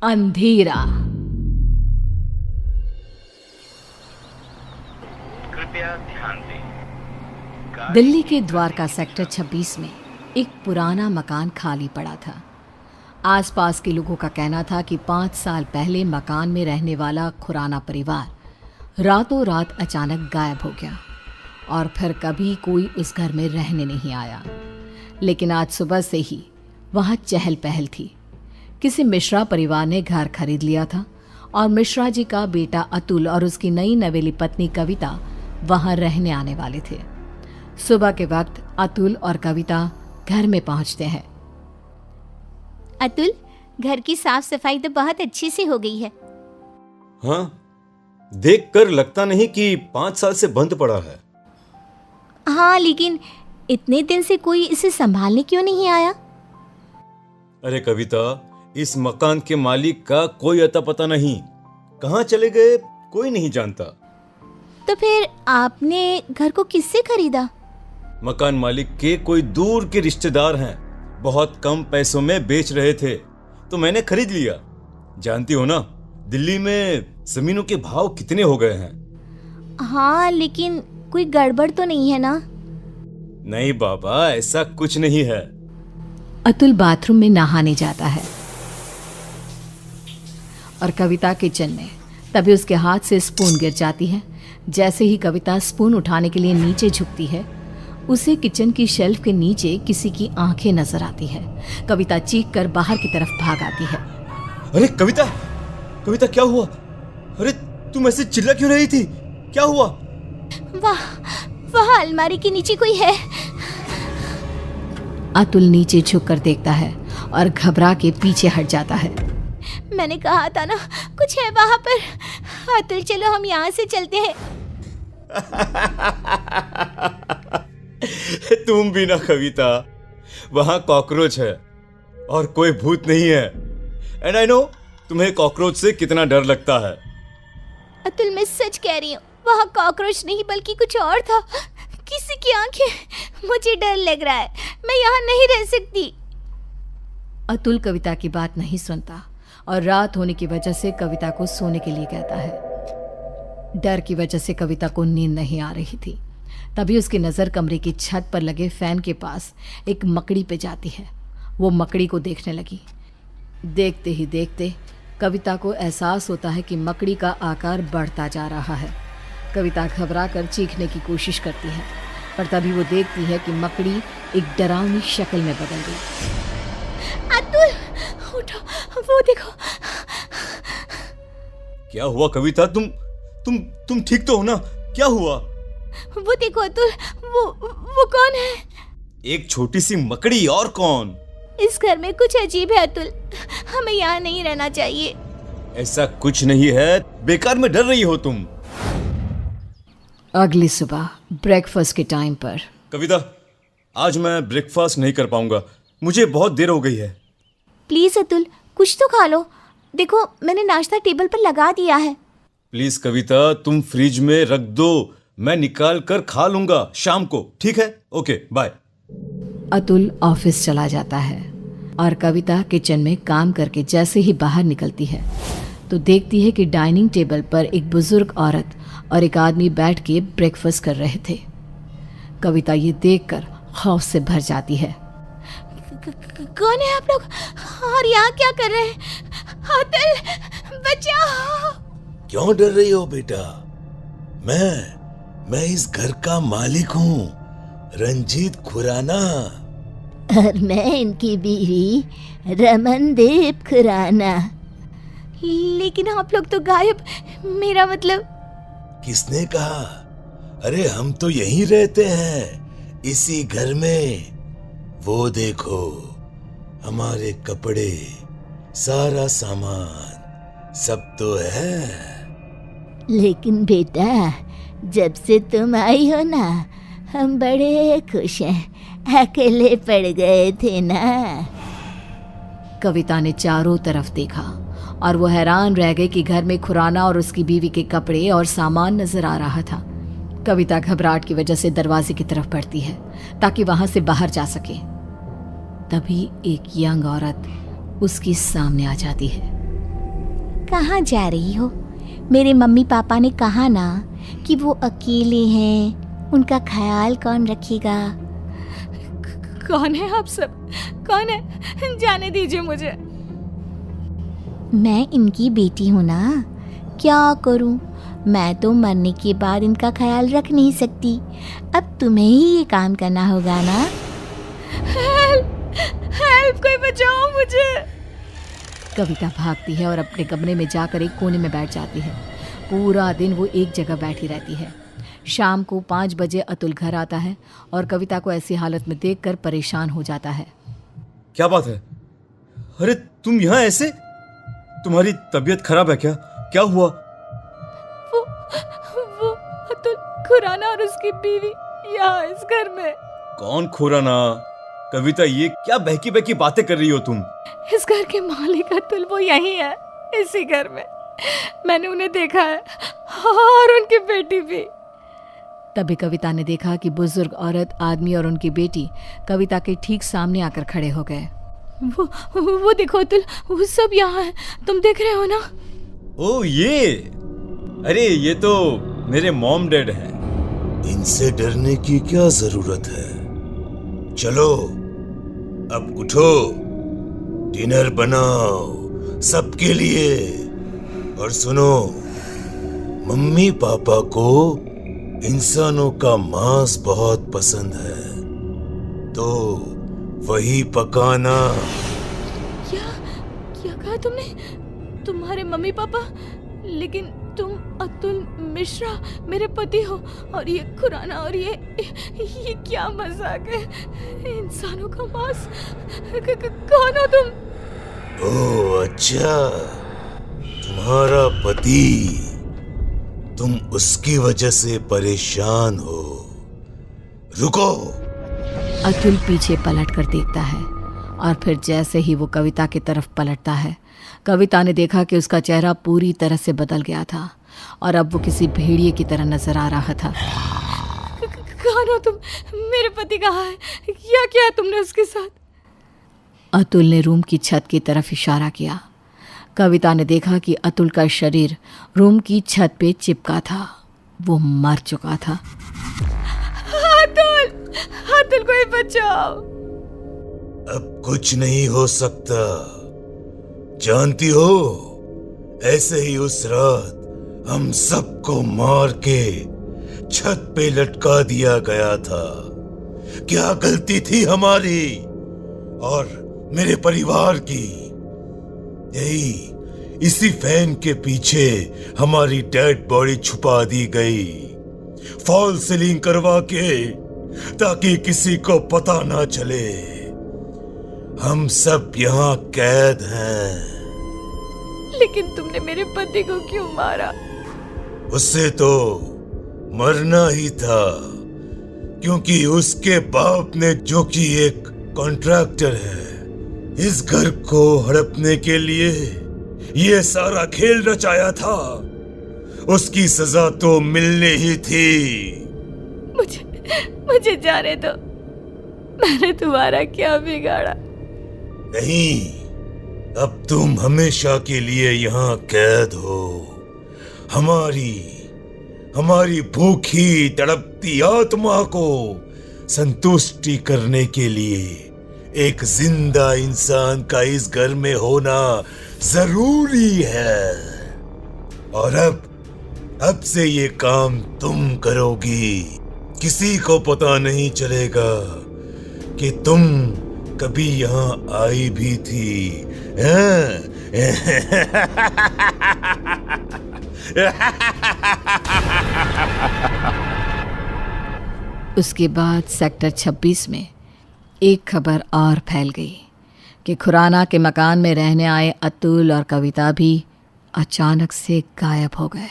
अंधेरा। कृपया ध्यान दें। दिल्ली के द्वारका सेक्टर 26 में एक पुराना मकान खाली पड़ा था। आसपास के लोगों का कहना था कि 5 साल पहले मकान में रहने वाला खुराना परिवार रातों रात अचानक गायब हो गया और फिर कभी कोई उस घर में रहने नहीं आया। लेकिन आज सुबह से ही वहाँ चहल पहल थी। किसी मिश्रा परिवार ने घर खरीद लिया था और मिश्रा जी का बेटा अतुल और उसकी नई नवेली पत्नी कविता वहाँ रहने आने वाले थे। सुबह के वक्त अतुल और कविता घर में पहुँचते हैं। अतुल, घर की साफ सफाई तो बहुत अच्छी से हो गई है। हाँ, देखकर लगता नहीं कि 5 साल से बंद पड़ा है। हाँ, लेकिन इतने दिन से कोई इसे संभालने क्यों नहीं आया? अरे कविता, इस मकान के मालिक का कोई अता पता नहीं, कहाँ चले गए कोई नहीं जानता। तो फिर आपने घर को किससे खरीदा? मकान मालिक के कोई दूर के रिश्तेदार हैं, बहुत कम पैसों में बेच रहे थे तो मैंने खरीद लिया। जानती हो ना, दिल्ली में जमीनों के भाव कितने हो गए हैं। हाँ, लेकिन कोई गड़बड़ तो नहीं है ना? नहीं बाबा, ऐसा कुछ नहीं है। अतुल बाथरूम में नहाने जाता है और कविता किचन में। तभी उसके हाथ से स्पून गिर जाती है। जैसे ही कविता स्पून उठाने के लिए नीचे झुकती है, उसे किचन की शेल्फ के नीचे किसी की आंखें नजर आती है। कविता चीख कर बाहर की तरफ भाग आती है। अरे कविता, कविता क्या हुआ? अरे तुम ऐसे चिल्ला क्यों रही थी? क्या हुआ? वहाँ अलमारी के नीचे कोई है। अतुल नीचे झुककर देखता है और घबरा के पीछे हट जाता है। मैंने कहा था ना, कुछ है वहाँ पर। अतुल, चलो हम यहाँ से चलते हैं। तुम भी ना कविता, वहां कॉकरोच है और कोई भूत नहीं है। एंड आई नो तुम्हें कॉकरोच से कितना डर लगता है। अतुल, मैं सच कह रही हूँ, वहाँ कॉकरोच नहीं बल्कि कुछ और था। किसी की आंखें। मुझे डर लग रहा है, मैं यहाँ नहीं रह सकती। अतुल कविता की बात नहीं सुनता और रात होने की वजह से कविता को सोने के लिए कहता है। डर की वजह से कविता को नींद नहीं आ रही थी। तभी उसकी नज़र कमरे की छत पर लगे फैन के पास एक मकड़ी पे जाती है। वो मकड़ी को देखने लगी। देखते ही देखते कविता को एहसास होता है कि मकड़ी का आकार बढ़ता जा रहा है। कविता घबरा कर चीखने की कोशिश करती है, पर तभी वो देखती है कि मकड़ी एक डरावनी शक्ल में बदल गई। अतुल, उठो, वो देखो। क्या हुआ कविता? तुम ठीक तो हो ना? क्या हुआ? वो देखो अतुल, वो कौन है? एक छोटी सी मकड़ी, और कौन? इस घर में कुछ अजीब है अतुल, हमें यहाँ नहीं रहना चाहिए। ऐसा कुछ नहीं है, बेकार में डर रही हो तुम। अगली सुबह ब्रेकफास्ट के टाइम पर। कविता, आज मैं ब्रेकफास्ट नहीं कर पाऊंगा, मुझे बहुत देर हो गई है। प्लीज अतुल, कुछ तो खा लो। देखो, मैंने नाश्ता टेबल पर लगा दिया है। प्लीज कविता, तुम फ्रिज में रख दो, मैं निकाल कर खा लूंगा शाम को, ठीक है? Okay, bye. अतुल ऑफिस चला जाता है और कविता किचन में काम करके जैसे ही बाहर निकलती है तो देखती है कि डाइनिंग टेबल पर एक बुजुर्ग औरत और एक आदमी बैठ के ब्रेकफास्ट कर रहे थे। कविता ये देखकर खौफ से भर जाती है। कौन है आप लोग और यहाँ क्या कर रहे हैं? अतुल, बचाओ। क्यों डर रही हो बेटा? मैं इस घर का मालिक हूँ, रंजीत खुराना। और मैं इनकी बीवी रमनदीप खुराना। लेकिन आप लोग तो गायब। मेरा मतलब। किसने कहा? अरे हम तो यहीं रहते हैं, इसी घर में। वो देखो, हमारे कपड़े, सारा सामान सब तो है। लेकिन बेटा, जब से तुम आई हो ना, हम बड़े खुश हैं। अकेले पड़ गए थे ना। कविता ने चारों तरफ देखा और वो हैरान रह गई कि घर में खुराना और उसकी बीवी के कपड़े और सामान नजर आ रहा था। कविता घबराहट की वजह से दरवाजे की तरफ बढ़ती है ताकि वहां से बाहर जा सके। तभी एक यंग औरत उसके सामने आ जाती है। कहाँ जा रही हो? मेरे मम्मी पापा ने कहा ना कि वो अकेले हैं, उनका ख्याल कौन रखेगा? कौन है आप सब? कौन है? जाने दीजिए मुझे। मैं इनकी बेटी हूँ ना, क्या करूँ? मैं तो मरने के बाद इनका ख्याल रख नहीं सकती। अब तुम्हें ही ये काम करना होगा ना। हेल्प, कोई बचाओ मुझे। कविता भागती है और अपने कमरे में जाकर एक कोने में बैठ जाती है। पूरा दिन वो एक जगह बैठी रहती है। शाम को 5 बजे अतुल घर आता है और कविता को ऐसी हालत में देखकर परेशान हो जाता है। क्या बात है? अरे तुम यहाँ ऐसे? तुम्हारी तबीयत खराब है क्या? क्या हुआ? वो अतुल खुराना और उसकी बीवी यहाँ इस घर में। कौन खुराना? कविता, ये क्या बहकी बहकी बातें कर रही हो तुम? इस घर के मालिक अतुल वो यही है, इसी घर में। मैंने उन्हें देखा है और उनकी बेटी भी। तभी कविता ने देखा कि बुजुर्ग औरत, आदमी और उनकी बेटी कविता के ठीक सामने आकर खड़े हो गए। वो देखो अतुल, वो सब यहाँ है, तुम देख रहे हो ना? ओ ये, अरे ये तो मेरे मॉम डैड हैं। इनसे डरने की क्या जरूरत है? चलो अब उठो, डिनर बनाओ सबके लिए। और सुनो, मम्मी पापा को इंसानों का मांस बहुत पसंद है, तो वही पकाना। क्या कहा तुमने? तुम्हारे मम्मी पापा? लेकिन तुम अतुल मिश्रा मेरे पति हो, और ये खुराना, और ये क्या मजाक है? इंसानों का मांस? कौन हो तुम? ओह अच्छा, तुम्हारा पति। तुम उसकी वजह से परेशान हो। रुको। अतुल पीछे पलट कर देखता है और फिर जैसे ही वो कविता की तरफ पलटता है, कविता ने देखा कि उसका चेहरा पूरी तरह से बदल गया था और अब वो किसी भेड़िए की तरह नजर आ रहा था। कौन हो तुम? मेरे पति कहाँ है? क्या किया तुमने उसके साथ? अतुल ने रूम की छत की तरफ इशारा किया। कविता ने देखा कि अतुल का शरीर रूम की छत पे चिपका था। वो मर चुका था। अतुल, अतुल कोई बचाओ। अब कुछ नहीं हो सकता। जानती हो, ऐसे ही उस रात हम सबको मार के छत पे लटका दिया गया था। क्या गलती थी हमारी और मेरे परिवार की? यही इसी फैन के पीछे हमारी डेड बॉडी छुपा दी गई, फॉल सीलिंग करवा के, ताकि किसी को पता ना चले। हम सब यहाँ कैद हैं। लेकिन तुमने मेरे पति को क्यों मारा? उससे तो मरना ही था, क्योंकि उसके बाप ने, जो कि एक कॉन्ट्रैक्टर है, इस घर को हड़पने के लिए ये सारा खेल रचाया था। उसकी सजा तो मिलनी ही थी। मुझे जाने दो। मैंने तुम्हारा क्या बिगाड़ा? नहीं, अब तुम हमेशा के लिए यहाँ कैद हो। हमारी भूखी तड़पती आत्मा को संतुष्टि करने के लिए एक जिंदा इंसान का इस घर में होना जरूरी है। और अब से ये काम तुम करोगी। किसी को पता नहीं चलेगा कि तुम कभी यहाँ आई भी थी। उसके बाद सेक्टर 26 में एक खबर और फैल गई कि खुराना के मकान में रहने आए अतुल और कविता भी अचानक से गायब हो गए।